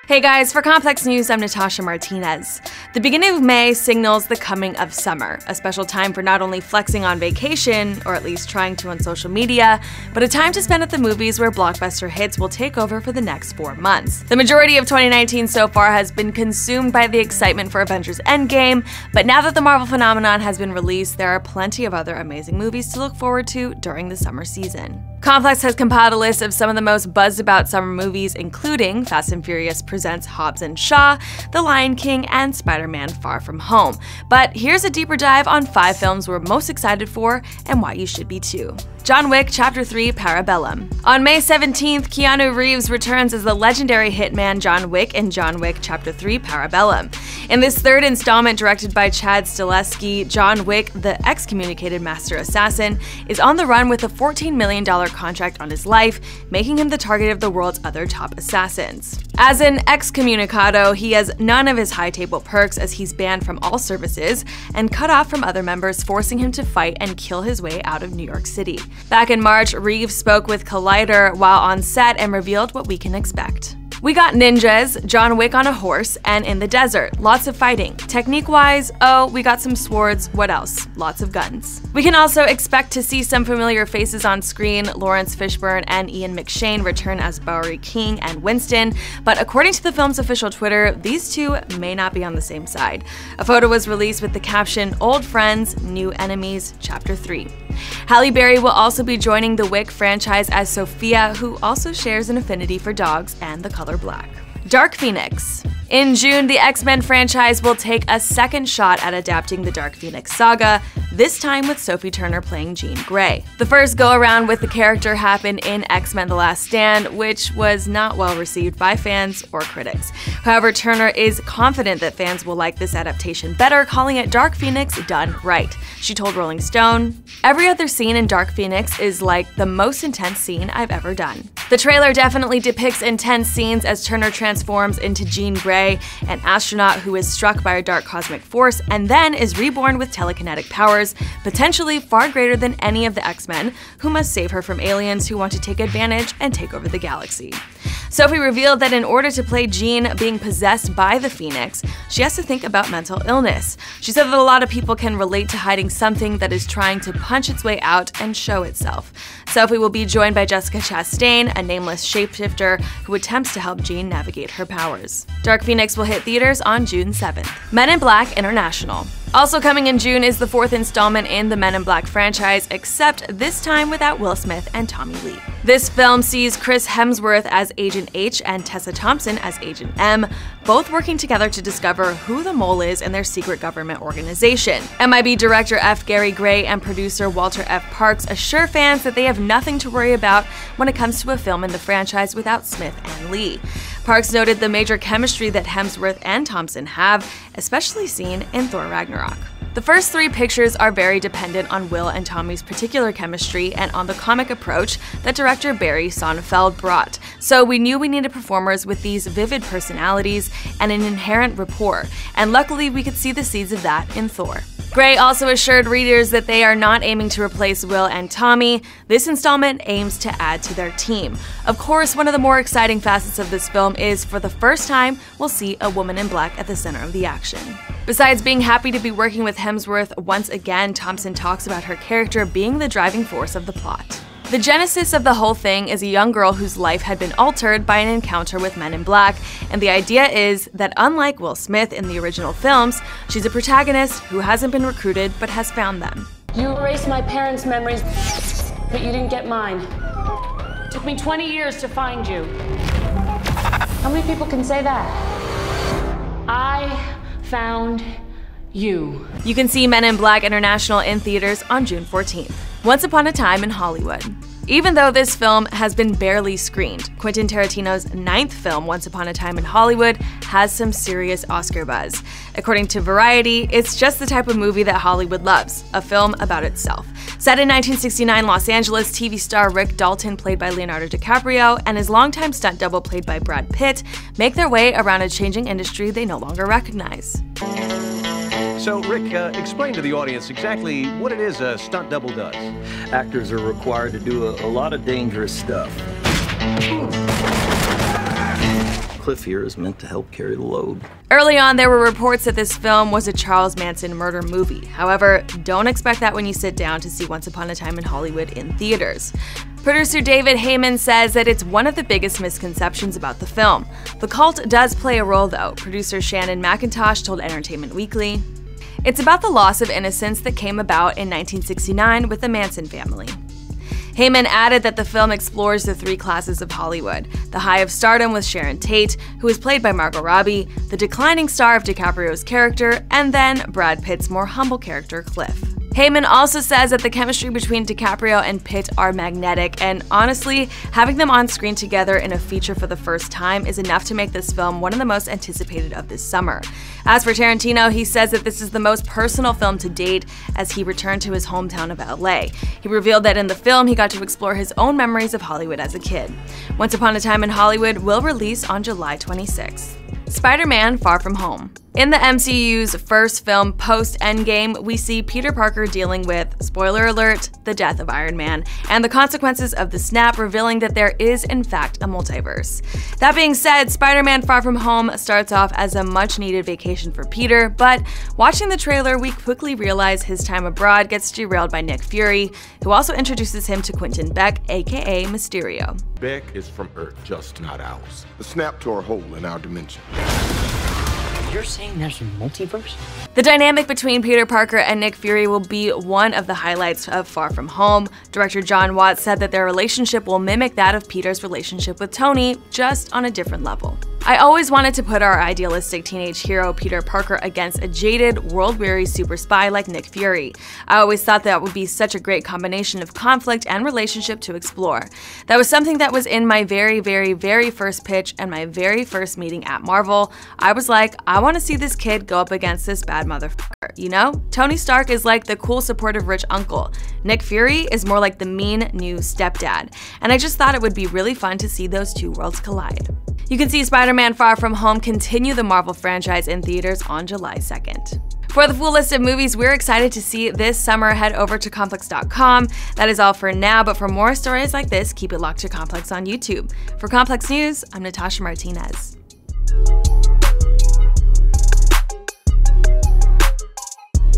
Hey guys, for Complex News, I'm Natasha Martinez. The beginning of May signals the coming of summer, a special time for not only flexing on vacation, or at least trying to on social media, but a time to spend at the movies where blockbuster hits will take over for the next 4 months. The majority of 2019 so far has been consumed by the excitement for Avengers Endgame, but now that the Marvel phenomenon has been released, there are plenty of other amazing movies to look forward to during the summer season. Complex has compiled a list of some of the most buzzed about summer movies, including Fast and Furious presents Hobbs and Shaw, The Lion King, and Spider-Man: Far From Home. But here's a deeper dive on 5 films we're most excited for and why you should be too. John Wick Chapter 3 Parabellum. On May 17th, Keanu Reeves returns as the legendary hitman John Wick in John Wick Chapter 3 Parabellum. In this third installment, directed by Chad Stahelski, John Wick, the excommunicated master assassin, is on the run with a $14 million contract on his life, making him the target of the world's other top assassins. As an excommunicado, he has none of his high table perks as he's banned from all services and cut off from other members, forcing him to fight and kill his way out of New York City. Back in March, Reeves spoke with Collider while on set and revealed what we can expect. We got ninjas, John Wick on a horse, and in the desert. Lots of fighting. Technique-wise, oh, we got some swords. What else? Lots of guns. We can also expect to see some familiar faces on screen. Lawrence Fishburne and Ian McShane return as Bowery King and Winston, but according to the film's official Twitter, these two may not be on the same side. A photo was released with the caption, "Old Friends, New Enemies, Chapter 3. Halle Berry will also be joining the Wick franchise as Sophia, who also shares an affinity for dogs and the color black. Dark Phoenix. In June, the X-Men franchise will take a second shot at adapting the Dark Phoenix saga, this time with Sophie Turner playing Jean Grey. The first go-around with the character happened in X-Men: The Last Stand, which was not well received by fans or critics. However, Turner is confident that fans will like this adaptation better, calling it Dark Phoenix done right. She told Rolling Stone, "Every other scene in Dark Phoenix is like the most intense scene I've ever done." The trailer definitely depicts intense scenes as Turner transforms into Jean Grey, an astronaut who is struck by a dark cosmic force and then is reborn with telekinetic powers, potentially far greater than any of the X-Men, who must save her from aliens who want to take advantage and take over the galaxy. Sophie revealed that in order to play Jean being possessed by the Phoenix, she has to think about mental illness. She said that a lot of people can relate to hiding something that is trying to punch its way out and show itself. Sophie will be joined by Jessica Chastain, a nameless shapeshifter who attempts to help Jean navigate her powers. Dark Phoenix will hit theaters on June 7th. Men in Black International. Also coming in June is the 4th installment in the Men in Black franchise, except this time without Will Smith and Tommy Lee. This film sees Chris Hemsworth as Agent H and Tessa Thompson as Agent M, both working together to discover who the mole is in their secret government organization. MIB director F. Gary Gray and producer Walter F. Parks assure fans that they have nothing to worry about when it comes to a film in the franchise without Smith and Lee. Parks noted the major chemistry that Hemsworth and Thompson have, especially seen in Thor Ragnarok. The first 3 pictures are very dependent on Will and Tommy's particular chemistry and on the comic approach that director Barry Sonnenfeld brought, so we knew we needed performers with these vivid personalities and an inherent rapport, and luckily we could see the seeds of that in Thor. Gray also assured readers that they are not aiming to replace Will and Tommy. This installment aims to add to their team. Of course, one of the more exciting facets of this film is, for the first time, we'll see a woman in black at the center of the action. Besides being happy to be working with Hemsworth, once again, Thompson talks about her character being the driving force of the plot. The genesis of the whole thing is a young girl whose life had been altered by an encounter with Men in Black, and the idea is that unlike Will Smith in the original films, she's a protagonist who hasn't been recruited but has found them. You erased my parents' memories, but you didn't get mine. It took me 20 years to find you. How many people can say that? I found you. You can see Men in Black International in theaters on June 14th. Once Upon a Time in Hollywood. Even though this film has been barely screened, Quentin Tarantino's 9th film, Once Upon a Time in Hollywood, has some serious Oscar buzz. According to Variety, it's just the type of movie that Hollywood loves, a film about itself. Set in 1969 Los Angeles, TV star Rick Dalton, played by Leonardo DiCaprio, and his longtime stunt double, played by Brad Pitt, make their way around a changing industry they no longer recognize. So, Rick, explain to the audience exactly what it is a stunt double does. Actors are required to do a lot of dangerous stuff. Cliff here is meant to help carry the load. Early on, there were reports that this film was a Charles Manson murder movie. However, don't expect that when you sit down to see Once Upon a Time in Hollywood in theaters. Producer David Heyman says that it's one of the biggest misconceptions about the film. The cult does play a role, though. Producer Shannon McIntosh told Entertainment Weekly, "It's about the loss of innocence that came about in 1969 with the Manson family." Heyman added that the film explores the three classes of Hollywood: the high of stardom with Sharon Tate, who is played by Margot Robbie, the declining star of DiCaprio's character, and then Brad Pitt's more humble character, Cliff. Heyman also says that the chemistry between DiCaprio and Pitt are magnetic, and honestly, having them on screen together in a feature for the first time is enough to make this film one of the most anticipated of this summer. As for Tarantino, he says that this is the most personal film to date as he returned to his hometown of LA. He revealed that in the film, he got to explore his own memories of Hollywood as a kid. Once Upon a Time in Hollywood will release on July 26th. Spider-Man: Far From Home. In the MCU's first film post-Endgame, we see Peter Parker dealing with, spoiler alert, the death of Iron Man, and the consequences of the snap, revealing that there is in fact a multiverse. That being said, Spider-Man: Far From Home starts off as a much-needed vacation for Peter, but watching the trailer, we quickly realize his time abroad gets derailed by Nick Fury, who also introduces him to Quentin Beck, aka Mysterio. Beck is from Earth, just not ours. The snap tore a hole in our dimension. You're saying there's a multiverse? The dynamic between Peter Parker and Nick Fury will be one of the highlights of Far From Home. Director John Watts said that their relationship will mimic that of Peter's relationship with Tony, just on a different level. I always wanted to put our idealistic teenage hero Peter Parker against a jaded, world-weary super spy like Nick Fury. I always thought that would be such a great combination of conflict and relationship to explore. That was something that was in my very first pitch and my very first meeting at Marvel. I was like, I want to see this kid go up against this bad motherfucker, you know? Tony Stark is like the cool, supportive, rich uncle. Nick Fury is more like the mean, new stepdad. And I just thought it would be really fun to see those two worlds collide. You can see Spider-Man: Far From Home continue the Marvel franchise in theaters on July 2nd. For the full list of movies we're excited to see this summer, head over to Complex.com. That is all for now, but for more stories like this, keep it locked to Complex on YouTube. For Complex News, I'm Natasha Martinez.